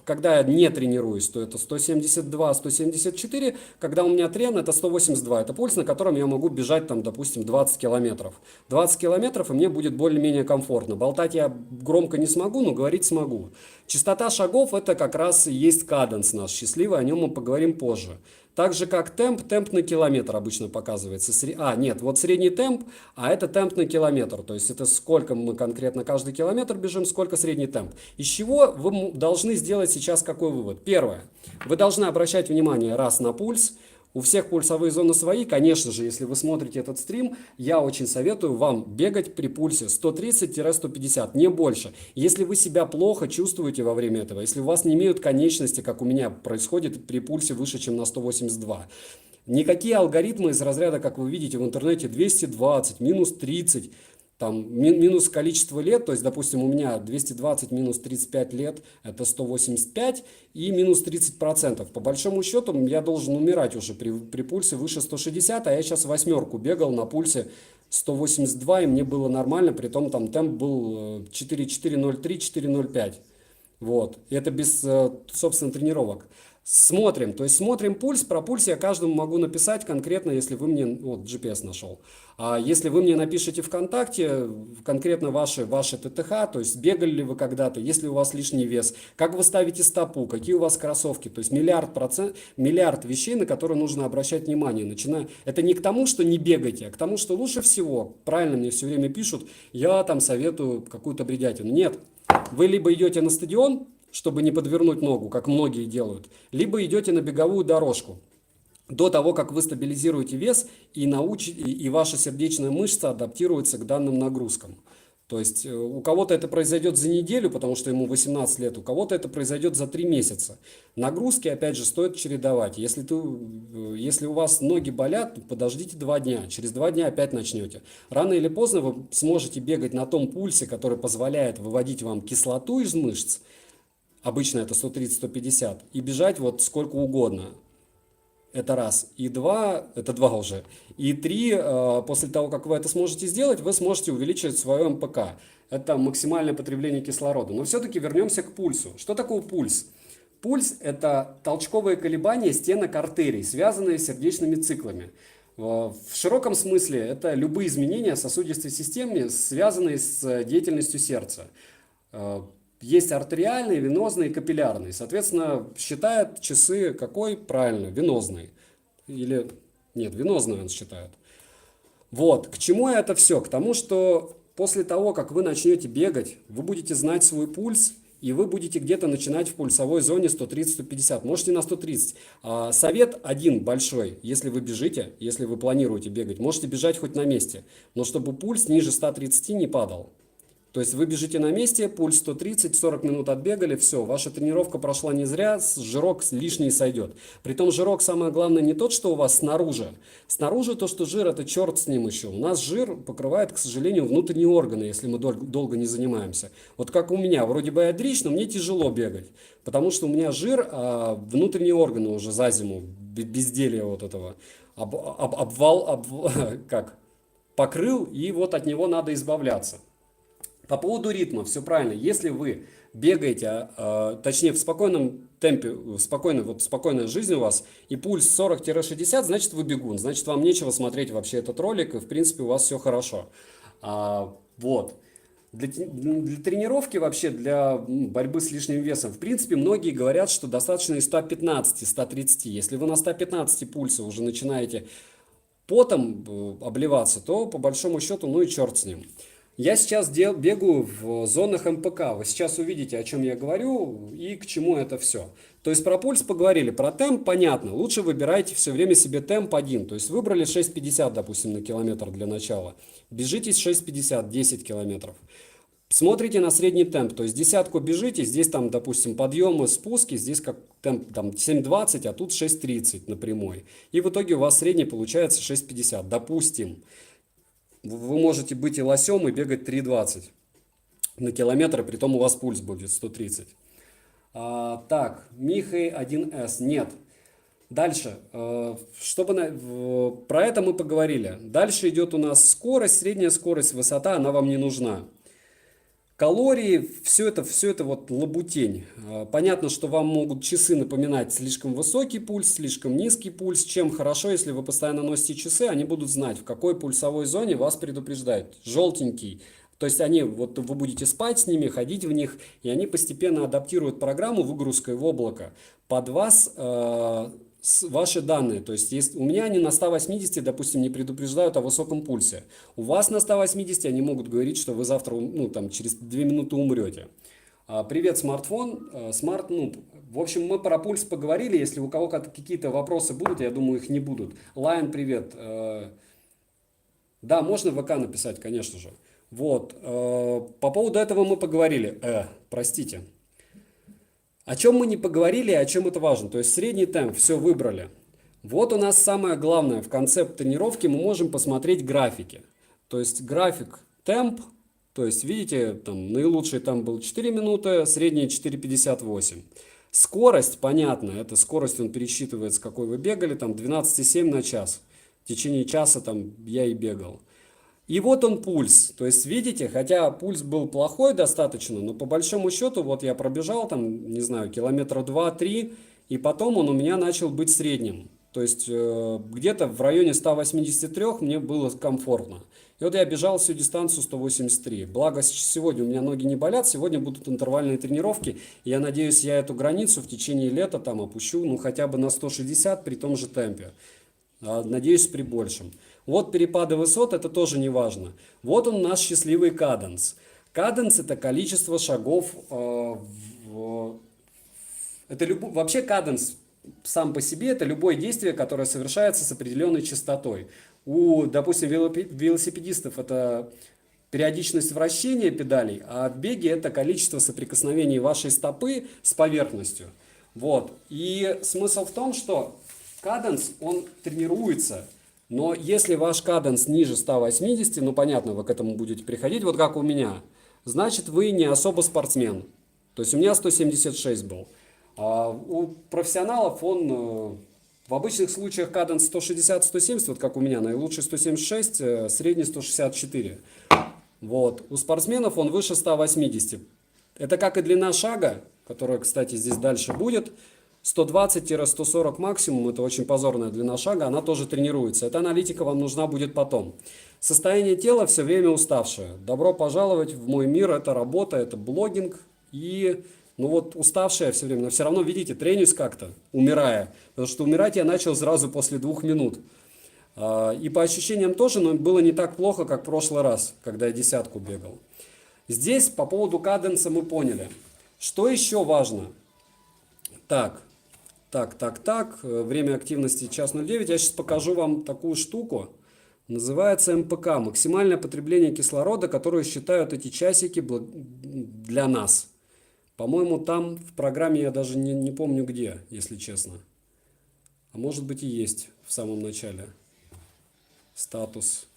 когда я не тренируюсь, то это 172, 174, когда у меня трен, это 182. Это пульс, на котором я могу бежать, допустим, 20 километров. 20 километров, и мне будет более-менее комфортно. Болтать я громко не смогу, но говорить смогу. Частота шагов, это как раз и есть каденс наш счастливый, о нем мы поговорим позже. Так же, как темп на километр обычно показывается. Средний темп, а это темп на километр. То есть это сколько мы конкретно каждый километр бежим, сколько средний темп. Из чего вы должны сделать сейчас какой вывод? Первое. Вы должны обращать внимание на пульс. У всех пульсовые зоны свои. Конечно же, если вы смотрите этот стрим, я очень советую вам бегать при пульсе 130-150, не больше. Если вы себя плохо чувствуете во время этого, если у вас не имеют конечности, как у меня происходит при пульсе выше, чем на 182, никакие алгоритмы из разряда, как вы видите в интернете, 220, минус 30, минус количество лет, то есть, допустим, у меня 220 минус 35 лет, это 185, и минус 30%. По большому счету, я должен умирать уже при пульсе выше 160, а я сейчас 8 бегал на пульсе 182, и мне было нормально, при том там темп был 4.403, 4.05. Вот. И это без, собственно, тренировок. Смотрим, то есть смотрим пульс. Про пульс я каждому могу написать конкретно, если вы мне, вот GPS нашел. А если вы мне напишите ВКонтакте конкретно ваши ТТХ, то есть бегали ли вы когда-то, если у вас лишний вес, как вы ставите стопу, какие у вас кроссовки, то есть миллиард вещей, на которые нужно обращать внимание. Это не к тому, что не бегайте, а к тому, что лучше всего, правильно мне все время пишут, я там советую какую-то бредятину. Нет, вы либо идете на стадион, чтобы не подвернуть ногу, как многие делают, либо идете на беговую дорожку. До того, как вы стабилизируете вес и ваша сердечная мышца адаптируется к данным нагрузкам. То есть у кого-то это произойдет за неделю, потому что ему 18 лет, у кого-то это произойдет за 3 месяца. Нагрузки, опять же, стоит чередовать. Если у вас ноги болят, подождите 2 дня, через 2 дня опять начнете. Рано или поздно вы сможете бегать на том пульсе, который позволяет выводить вам кислоту из мышц, обычно это 130-150, и бежать вот сколько угодно. Это раз. И два, это два уже. И три, после того, как вы это сможете сделать, вы сможете увеличить свое МПК. Это максимальное потребление кислорода. Но все-таки вернемся к пульсу. Что такое пульс? Пульс – это толчковые колебания стенок артерий, связанные с сердечными циклами. В широком смысле это любые изменения в сосудистой системе, связанные с деятельностью сердца. Есть артериальный, венозный и капиллярный. Соответственно, считают часы какой? Правильно, венозный. Или нет, венозный он считает. Вот, к чему это все? К тому, что после того, как вы начнете бегать, вы будете знать свой пульс, и вы будете где-то начинать в пульсовой зоне 130-150, можете на 130. Совет один большой, если вы бежите, если вы планируете бегать, можете бежать хоть на месте, но чтобы пульс ниже 130 не падал. То есть вы бежите на месте, пульс 130, 40 минут отбегали, все, ваша тренировка прошла не зря, жирок лишний сойдет. Притом жирок самое главное не тот, что у вас снаружи. Снаружи то, что жир, это черт с ним еще. У нас жир покрывает, к сожалению, внутренние органы, если мы долго не занимаемся. Вот как у меня, вроде бы я дрищ, но мне тяжело бегать, потому что у меня жир, а внутренние органы уже за зиму, безделье вот этого, покрыл, и вот от него надо избавляться. По поводу ритма, все правильно. Если вы бегаете, точнее в спокойном темпе, спокойная жизнь у вас, и пульс 40-60, значит вы бегун, значит вам нечего смотреть вообще этот ролик, и в принципе у вас все хорошо. Вот. Для тренировки вообще, для борьбы с лишним весом, в принципе, многие говорят, что достаточно и 115-130. Если вы на 115 пульса уже начинаете потом обливаться, то по большому счету, ну и черт с ним. Я сейчас бегаю в зонах МПК. Вы сейчас увидите, о чем я говорю и к чему это все. То есть про пульс поговорили, про темп понятно. Лучше выбирайте все время себе темп 1. То есть выбрали 6,50, допустим, на километр для начала. Бежите 6,50, 10 километров. Смотрите на средний темп, то есть десятку бежите, здесь там, допустим, подъемы, спуски, здесь как темп там 7,20, а тут 6,30 на прямой. И в итоге у вас средний получается 6,50, допустим. Вы можете быть и лосем и бегать 3,20 на километр, при том у вас пульс будет 130. Так, Михай 1С, нет. Дальше, про это мы поговорили. Дальше идет у нас скорость, средняя скорость, высота, она вам не нужна. Калории, все это вот лабутень. Понятно, что вам могут часы напоминать слишком высокий пульс, слишком низкий пульс. Чем хорошо, если вы постоянно носите часы, они будут знать, в какой пульсовой зоне вас предупреждают. Желтенький. То есть вы будете спать с ними, ходить в них, и они постепенно адаптируют программу выгрузкой в облако под вас, ваши данные. То есть у меня они на 180, допустим, не предупреждают о высоком пульсе. У вас на 180 они могут говорить, что вы завтра, через 2 минуты умрете. Привет, смартфон, смарт-нуб. В общем, мы про пульс поговорили. Если у кого-то какие-то вопросы будут, я думаю, их не будут. Лайн, привет. Да, можно в ВК написать, конечно же. Вот. По поводу этого мы поговорили. Простите. О чем мы не поговорили и о чем это важно? То есть средний темп, все выбрали. Вот у нас самое главное, в конце тренировки мы можем посмотреть графики. То есть график темп, то есть видите, там наилучший темп был 4 минуты, средний 4,58. Скорость, понятно, это скорость он пересчитывает, с какой вы бегали, там 12,7 на час. В течение часа там я и бегал. И вот он пульс. То есть, видите, хотя пульс был плохой достаточно, но по большому счету, вот я пробежал там, не знаю, километра 2-3, и потом он у меня начал быть средним. То есть, где-то в районе 183 мне было комфортно. И вот я бежал всю дистанцию 183. Благо, сегодня у меня ноги не болят, сегодня будут интервальные тренировки. И я надеюсь, я эту границу в течение лета там опущу, ну, хотя бы на 160 при том же темпе. Надеюсь, при большем. Вот перепады высот, это тоже не важно. Вот он наш счастливый каденс. Каденс это количество шагов. Вообще каденс сам по себе это любое действие, которое совершается с определенной частотой. У, допустим, велосипедистов это периодичность вращения педалей, а в беге это количество соприкосновений вашей стопы с поверхностью. Вот. И смысл в том, что каденс, он тренируется, но если ваш каденс ниже 180, ну понятно, вы к этому будете приходить, вот как у меня, значит вы не особо спортсмен. То есть у меня 176 был. А у профессионалов он в обычных случаях каденс 160-170, вот как у меня, наилучший 176, средний 164. Вот. У спортсменов он выше 180. Это как и длина шага, которая, кстати, здесь дальше будет. 120-140 максимум, это очень позорная длина шага, она тоже тренируется. Эта аналитика вам нужна будет потом. Состояние тела все время уставшее. Добро пожаловать в мой мир, это работа, это блогинг. И, ну вот, уставшая все время, но все равно, видите, тренюсь как-то, умирая. Потому что умирать я начал сразу после 2 минут. И по ощущениям тоже, но было не так плохо, как в прошлый раз, когда я десятку бегал. Здесь по поводу каденса мы поняли. Что еще важно? Так. Время активности 1:09. Я сейчас покажу вам такую штуку. Называется МПК. Максимальное потребление кислорода, которое считают эти часики для нас. По-моему, там в программе я даже не помню где, если честно. А может быть и есть в самом начале. Статус.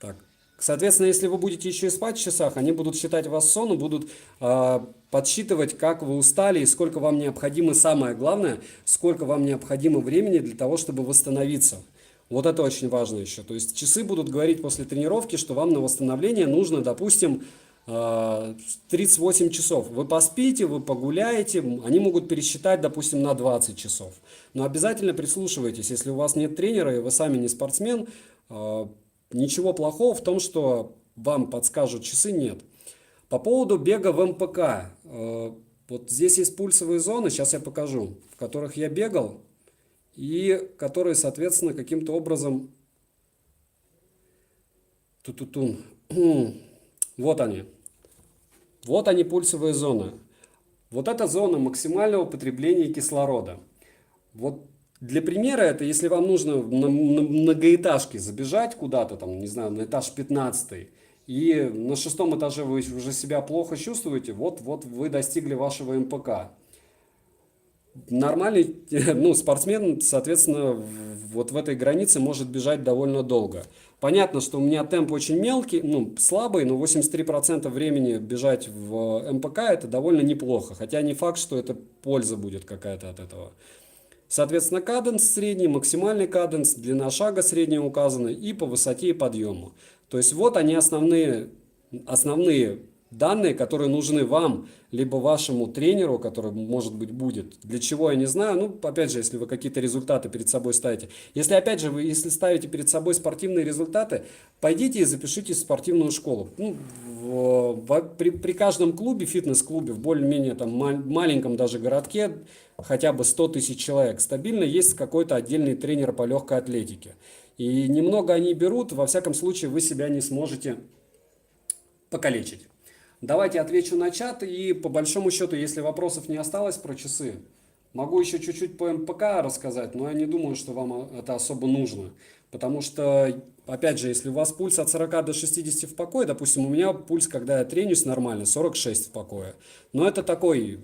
Так. Соответственно, если вы будете еще и спать в часах, они будут считать вас сон и будут подсчитывать, как вы устали и сколько вам необходимо, самое главное, сколько вам необходимо времени для того, чтобы восстановиться. Вот это очень важно еще. То есть часы будут говорить после тренировки, что вам на восстановление нужно, допустим, 38 часов. Вы поспите, вы погуляете, они могут пересчитать, допустим, на 20 часов. Но обязательно прислушивайтесь, если у вас нет тренера и вы сами не спортсмен, ничего плохого в том, что вам подскажут часы, нет. По поводу бега в МПК. Вот здесь есть пульсовые зоны, сейчас я покажу, в которых я бегал и которые, соответственно, каким-то образом... Вот они. Вот они, пульсовые зоны. Вот эта зона максимального потребления кислорода. Вот для примера это, если вам нужно на многоэтажке забежать куда-то, там, не знаю, на этаж 15, и на 6-м этаже вы уже себя плохо чувствуете, вот вы достигли вашего МПК. Нормальный, ну, спортсмен, соответственно, вот в этой границе может бежать довольно долго. Понятно, что у меня темп очень мелкий, ну, слабый, но 83% времени бежать в МПК это довольно неплохо. Хотя не факт, что это польза будет какая-то от этого. Соответственно, каденс средний, максимальный каденс, длина шага средняя указана и по высоте и подъему. То есть вот они основные данные, которые нужны вам, либо вашему тренеру, который, может быть, будет. Для чего, я не знаю. Ну, опять же, если вы какие-то результаты перед собой ставите. Если, опять же, если ставите перед собой спортивные результаты, пойдите и запишитесь в спортивную школу. Ну, при каждом клубе, фитнес-клубе, в более-менее там маленьком даже городке, хотя бы 100 тысяч человек, стабильно есть какой-то отдельный тренер по легкой атлетике. И немного они берут, во всяком случае, вы себя не сможете покалечить. Давайте отвечу на чат, и по большому счету, если вопросов не осталось про часы, могу еще чуть-чуть по МПК рассказать, но я не думаю, что вам это особо нужно. Потому что, опять же, если у вас пульс от 40 до 60 в покое, допустим, у меня пульс, когда я тренюсь нормально, 46 в покое. Но это такой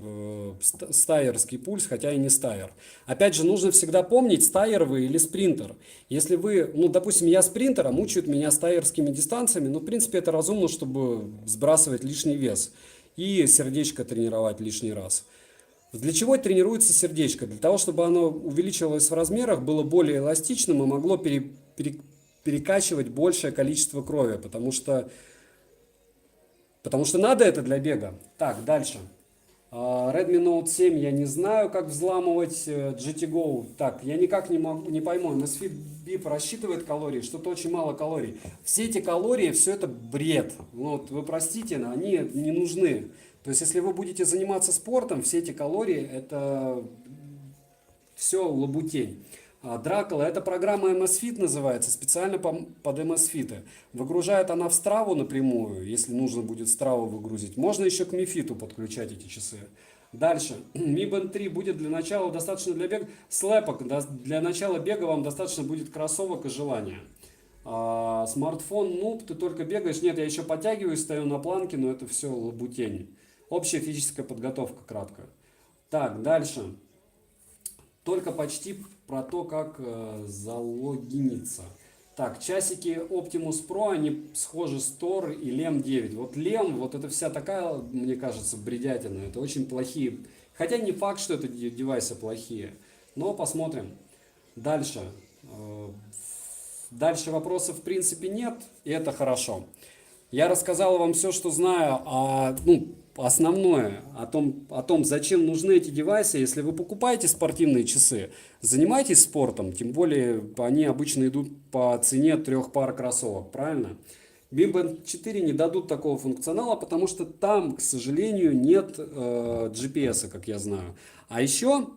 стайерский пульс, хотя и не стайер. Опять же, нужно всегда помнить, стайер вы или спринтер. Если вы, ну, допустим, я спринтер, а мучают меня стайерскими дистанциями, ну, в принципе, это разумно, чтобы сбрасывать лишний вес и сердечко тренировать лишний раз. Для чего тренируется сердечко? Для того, чтобы оно увеличивалось в размерах, было более эластичным и могло перекачивать большее количество крови, потому что надо это для бега. Так, дальше. Redmi Note 7 я не знаю, как взламывать. GT Go. Так, я никак не пойму. MSFit Bip рассчитывает калории, что-то очень мало калорий. Все эти калории, все это бред. Вот, вы простите, но они не нужны. То есть, если вы будете заниматься спортом, все эти калории, это все лабутень. Дракула, это программа MSFit называется, специально под MSFit. Выгружает она в Страву напрямую, если нужно будет Страву выгрузить. Можно еще к Мифиту подключать эти часы. Дальше. Mi Band 3 будет для начала достаточно для бега. Слэпок, для начала бега вам достаточно будет кроссовок и желания. Смартфон, ну, ты только бегаешь. Нет, я еще подтягиваюсь, стою на планке, но это все лабутень. Общая физическая подготовка, кратко. Так, дальше. Только почти про то, как залогиниться. Так, часики Optimus Pro, они схожи с Tor и Lem 9. Вот Lem, вот это вся такая, мне кажется, бредятина. Это очень плохие. Хотя не факт, что это девайсы плохие. Но посмотрим. Дальше. Дальше вопросов в принципе нет, и это хорошо. Я рассказал вам все, что знаю, основное о том, зачем нужны эти девайсы. Если вы покупаете спортивные часы, занимайтесь спортом, тем более они обычно идут по цене 3 пар кроссовок, правильно? Mi Band 4 не дадут такого функционала, потому что там, к сожалению, нет GPS, как я знаю. А еще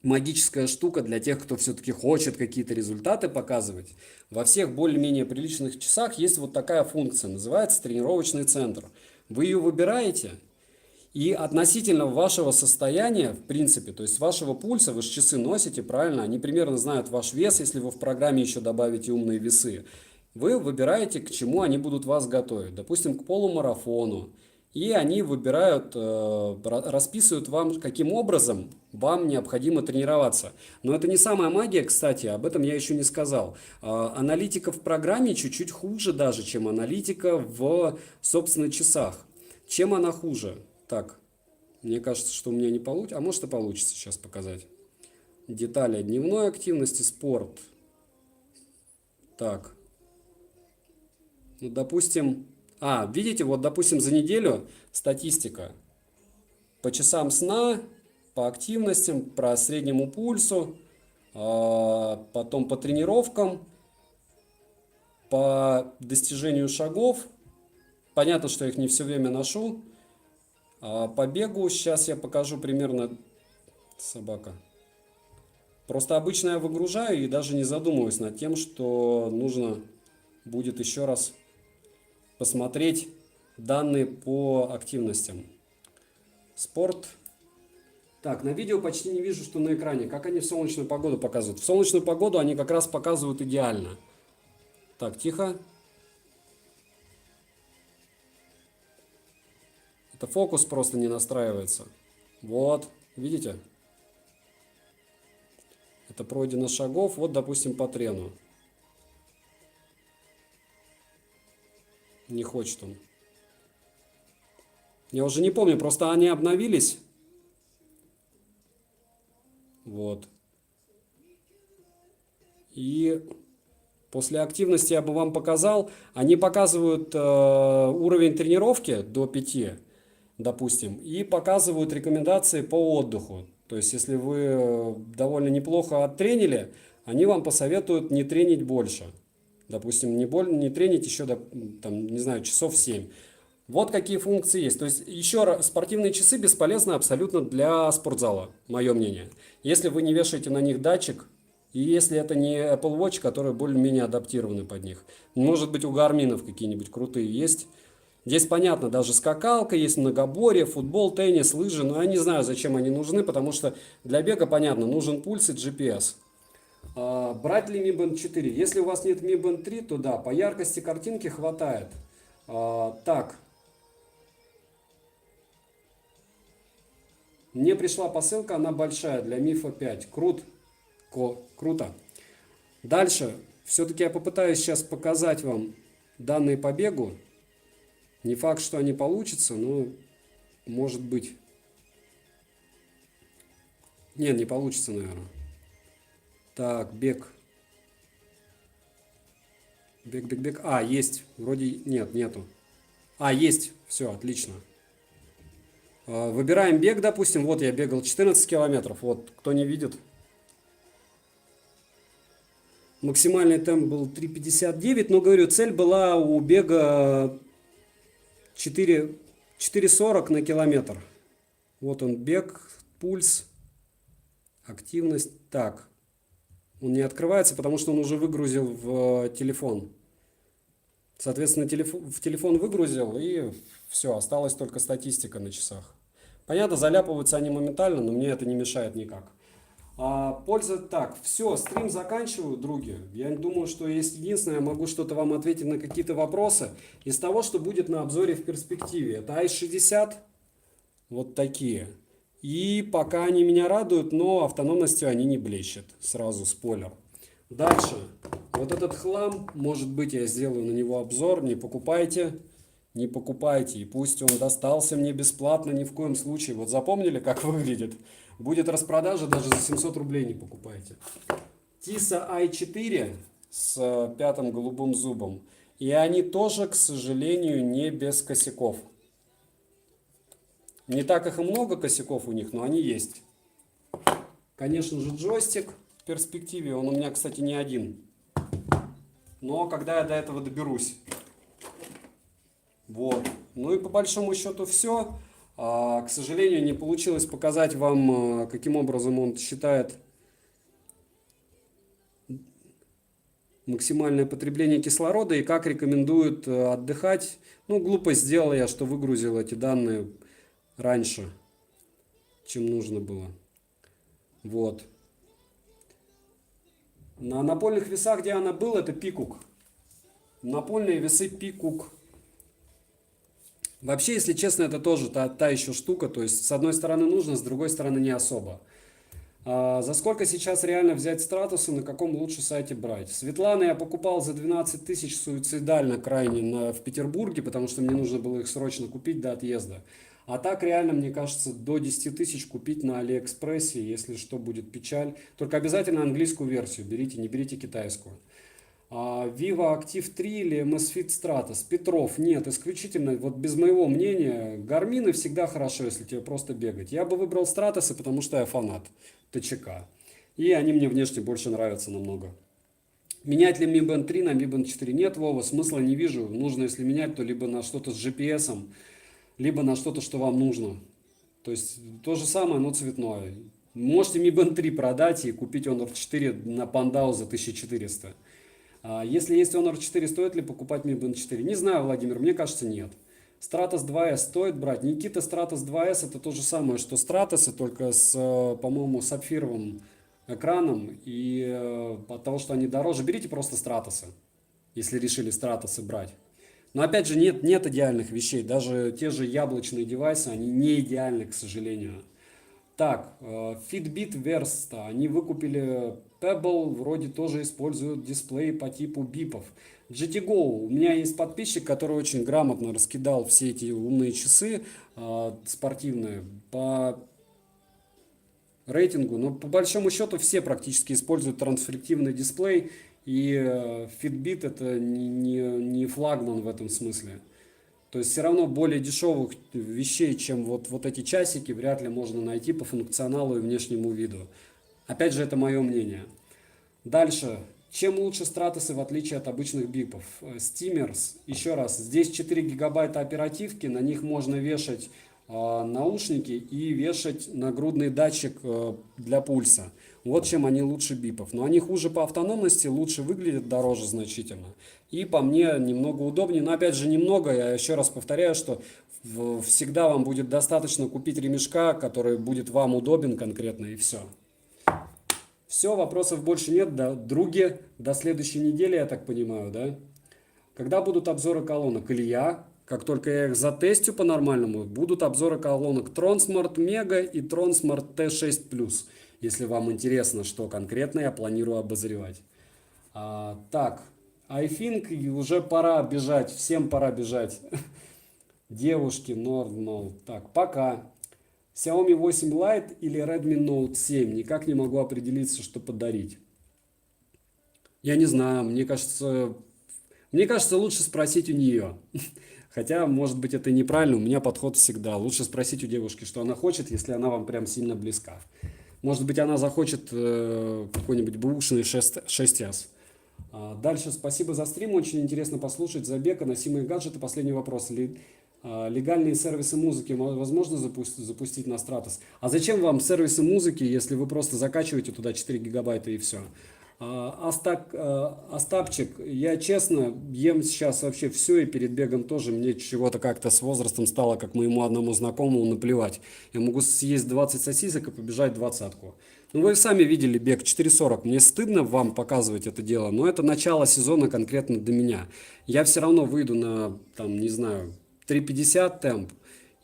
магическая штука для тех, кто все-таки хочет какие-то результаты показывать. Во всех более-менее приличных часах есть вот такая функция, называется тренировочный центр. Вы ее выбираете, и относительно вашего состояния, в принципе, то есть вашего пульса, вы же часы носите, правильно, они примерно знают ваш вес, если вы в программе еще добавите умные весы. Вы выбираете, к чему они будут вас готовить, допустим, к полумарафону. И они выбирают, расписывают вам, каким образом вам необходимо тренироваться. Но это не самая магия, кстати, об этом я еще не сказал. Аналитика в программе чуть-чуть хуже даже, чем аналитика в, собственно, часах. Чем она хуже? Так, мне кажется, что у меня не получится, а может и получится сейчас показать. Детали дневной активности, спорт. Так, ну, допустим... видите, вот, допустим, за неделю статистика по часам сна, по активностям, по среднему пульсу, потом по тренировкам, по достижению шагов. Понятно, что я их не все время ношу. По бегу сейчас я покажу примерно... Собака. Просто обычно я выгружаю и даже не задумываюсь над тем, что нужно будет еще раз посмотреть данные по активностям. Спорт. Так, на видео почти не вижу, что на экране. Как они в солнечную погоду показывают? В солнечную погоду они как раз показывают идеально. Так, тихо. Это фокус просто не настраивается. Вот, видите? Это пройдено шагов. Вот, допустим, по трену. Не хочет он. Я уже не помню, просто они обновились. Вот. И после активности я бы вам показал. Они показывают уровень тренировки до 5, допустим, и показывают рекомендации по отдыху. То есть, если вы довольно неплохо оттренили, они вам посоветуют не тренить больше. Допустим, не тренить еще, там, не знаю, часов 7. Вот какие функции есть. То есть, еще раз, спортивные часы бесполезны абсолютно для спортзала, мое мнение. Если вы не вешаете на них датчик, и если это не Apple Watch, которые более-менее адаптированы под них. Может быть, у Гарминов какие-нибудь крутые есть. Здесь понятно, даже скакалка есть, многоборье, футбол, теннис, лыжи. Но я не знаю, зачем они нужны, потому что для бега, понятно, нужен пульс и GPS. Брать ли Mi Band 4? Если у вас нет Mi Band 3, то да, по яркости картинки хватает. Так. Мне пришла посылка, она большая, для Мифа 5. Круто. Дальше. Все-таки я попытаюсь сейчас показать вам данные по бегу. Не факт, что они получатся, но может быть. Нет, не получится, наверное. Так, бег. Бег, бег, бег. А, есть. Вроде нет, нету. А, есть. Все, отлично. Выбираем бег, допустим. Вот я бегал 14 километров. Вот, кто не видит. Максимальный темп был 3:59, но, говорю, цель была у бега 4:40 на километр. Вот он бег, пульс, активность. Так, он не открывается, потому что он уже выгрузил в телефон. Соответственно, в телефон выгрузил, и все, осталась только статистика на часах. Понятно, заляпываются они моментально, но мне это не мешает никак. Польза так, все, стрим заканчиваю, други. Я думаю, что есть единственное, я могу что-то вам ответить на какие-то вопросы из того, что будет на обзоре в перспективе. Это i60, вот такие. И пока они меня радуют, но автономностью они не блещут. Сразу спойлер. Дальше. Вот этот хлам, может быть, я сделаю на него обзор. Не покупайте. Не покупайте. И пусть он достался мне бесплатно, ни в коем случае. Вот запомнили, как выглядит? Будет распродажа, даже за 700 рублей не покупайте. Tisa i4 с пятым голубым зубом. И они тоже, к сожалению, не без косяков. Не так их и много косяков у них, но они есть. Конечно же, джойстик в перспективе. Он у меня, кстати, не один. Но когда я до этого доберусь. Вот. Ну и по большому счету все. К сожалению, не получилось показать вам, каким образом он считает максимальное потребление кислорода и как рекомендует отдыхать. Ну, глупость сделал я, что выгрузил эти данные раньше, чем нужно было. Вот. На напольных весах, где она была, это Пикук. Напольные весы Пикук. Вообще, если честно, это тоже та еще штука. То есть, с одной стороны нужно, с другой стороны не особо. За сколько сейчас реально взять Стратусы, на каком лучше сайте брать? Светланы я покупал за 12 тысяч суицидально крайне в Петербурге, потому что мне нужно было их срочно купить до отъезда. А так реально, мне кажется, до 10 тысяч купить на Алиэкспрессе, если что, будет печаль. Только обязательно английскую версию берите, не берите китайскую. Vivo Active 3 или Amazfit Stratos? Петров, нет, исключительно, вот без моего мнения, Гармины всегда хорошо, если тебе просто бегать. Я бы выбрал Стратосы, потому что я фанат ТЧК. И они мне внешне больше нравятся намного. Менять ли Mi Band 3 на Mi Band 4? Нет, Вова, смысла не вижу. Нужно, если менять, то либо на что-то с GPS, либо на что-то, что вам нужно. То есть то же самое, но цветное. Можете Mi Band 3 продать и купить Honor 4 на Pandao за 1400. Если есть Honor 4, стоит ли покупать Mi Band 4? Не знаю, Владимир, мне кажется, нет. Stratos 2S стоит брать. Никита, Stratos 2S это то же самое, что Stratos, только с, по-моему, сапфировым экраном. И от того, что они дороже, берите просто Stratos, если решили Stratos брать. Но опять же, нет идеальных вещей. Даже те же яблочные девайсы, они не идеальны, к сожалению. Так, Fitbit Versa, они выкупили Pebble, вроде тоже используют дисплей по типу бипов. GTGO, у меня есть подписчик, который очень грамотно раскидал все эти умные часы спортивные по рейтингу, но по большому счету все практически используют трансфлективный дисплей, и Fitbit это не флагман в этом смысле. То есть все равно более дешевых вещей, чем вот эти часики, вряд ли можно найти по функционалу и внешнему виду. Опять же, это мое мнение. Дальше. Чем лучше Стратосы в отличие от обычных бипов? Steamers, еще раз, здесь 4 гигабайта оперативки, на них можно вешать наушники и вешать нагрудный датчик для пульса. Вот чем они лучше бипов. Но они хуже по автономности, лучше выглядят, дороже значительно. И по мне немного удобнее. Но опять же немного, я еще раз повторяю, что всегда вам будет достаточно купить ремешка, который будет вам удобен конкретно, и все. Все, вопросов больше нет, да, други, до следующей недели, я так понимаю, да? Когда будут обзоры колонок? Илья, как только я их затестю по-нормальному, будут обзоры колонок Tronsmart Mega и Tronsmart T6+, если вам интересно, что конкретно я планирую обозревать. Так, I think уже пора бежать, всем пора бежать. Девушки, normal. Так, пока. Xiaomi 8 Lite или Redmi Note 7? Никак не могу определиться, что подарить. Я не знаю, мне кажется, Мне кажется, лучше спросить у нее. Хотя, может быть, это и неправильно, у меня подход всегда. Лучше спросить у девушки, что она хочет, если она вам прям сильно близка. Может быть, она захочет какой-нибудь бэушный 6S. Дальше, спасибо за стрим, очень интересно послушать. Забега, носимые гаджеты. Последний вопрос. Легальные сервисы музыки возможно запустить на Stratos? А зачем вам сервисы музыки, если вы просто закачиваете туда 4 гигабайта и все? Остапчик, я честно ем сейчас вообще все и перед бегом тоже. Мне чего-то как-то с возрастом стало, как моему одному знакомому, наплевать. Я могу съесть 20 сосисок и побежать двадцатку. Ну, вы сами видели бег 4:40. Мне стыдно вам показывать это дело, но это начало сезона конкретно для меня. Я все равно выйду на, там, не знаю, 3:50 темп.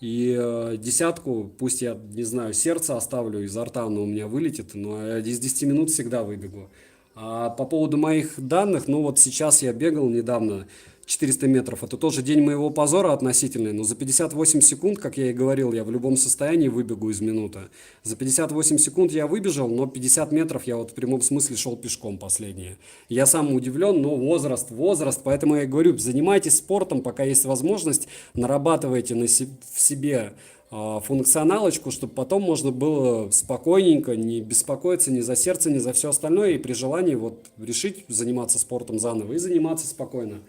И десятку, пусть я, не знаю, сердце оставлю изо рта, оно у меня вылетит, но я из 10 минут всегда выбегу. А по поводу моих данных, ну вот сейчас я бегал недавно 400 метров. Это тоже день моего позора относительный, но за 58 секунд, как я и говорил, я в любом состоянии выбегу из минуты. За 58 секунд я выбежал, но 50 метров я вот в прямом смысле шел пешком последние. Я сам удивлен, но возраст, поэтому я и говорю, занимайтесь спортом, пока есть возможность, нарабатывайте в себе функционалочку, чтобы потом можно было спокойненько, не беспокоиться ни за сердце, ни за все остальное, и при желании вот решить заниматься спортом заново и заниматься спокойно.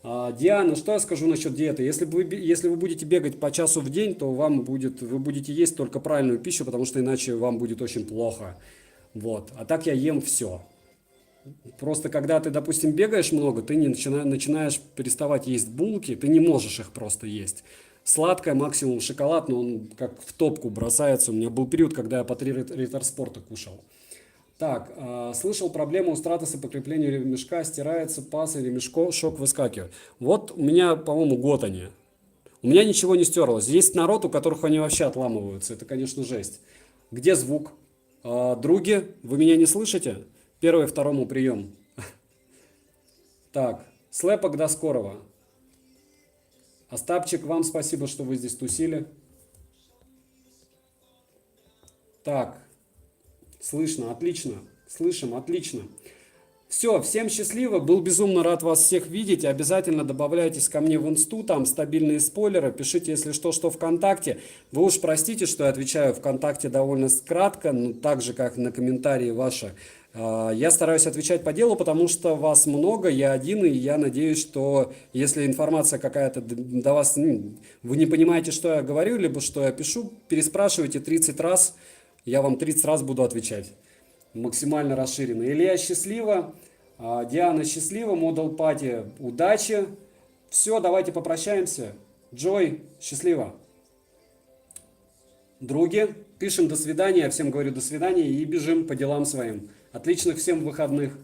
Диана, что я скажу насчет диеты? Если вы будете бегать по часу в день, то вы будете есть только правильную пищу, потому что иначе вам будет очень плохо. Вот. А так я ем все. Просто когда ты, допустим, бегаешь много, ты начинаешь переставать есть булки, ты не можешь их просто есть. Сладкое, максимум шоколад, но он как в топку бросается. У меня был период, когда я по 3 Риттер Спорта кушал. Так, слышал проблему у Стратоса по креплению ремешка, стирается паз и ремешок выскакивает. Вот у меня, по-моему, год они. У меня ничего не стерлось. Есть народ, у которых они вообще отламываются. Это, конечно, жесть. Где звук? Други, вы меня не слышите? Первый, второму прием. Так, слэпок до скорого. Остапчик, вам спасибо, что вы здесь тусили. Так, слышно, отлично. Слышим, отлично. Все, всем счастливо. Был безумно рад вас всех видеть. Обязательно добавляйтесь ко мне в инсту, там стабильные спойлеры. Пишите, если что ВКонтакте. Вы уж простите, что я отвечаю ВКонтакте довольно кратко, но так же, как на комментарии ваши. Я стараюсь отвечать по делу, потому что вас много, я один, и я надеюсь, что если информация какая-то до вас, вы не понимаете, что я говорю, либо что я пишу, переспрашивайте 30 раз, я вам 30 раз буду отвечать. Максимально расширенно. Илья счастливо, Диана счастлива, Модал Пати удачи. Все, давайте попрощаемся. Джой, счастливо. Други, пишем до свидания, я всем говорю до свидания и бежим по делам своим. Отличных всем выходных.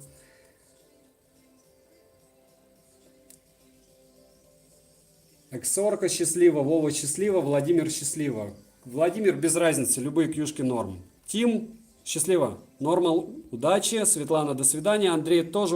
Эксорка счастливо, Вова счастливо, Владимир счастливо. Владимир без разницы, любые кьюшки норм. Тим счастливо, Нормал удачи, Светлана до свидания, Андрей тоже удачи.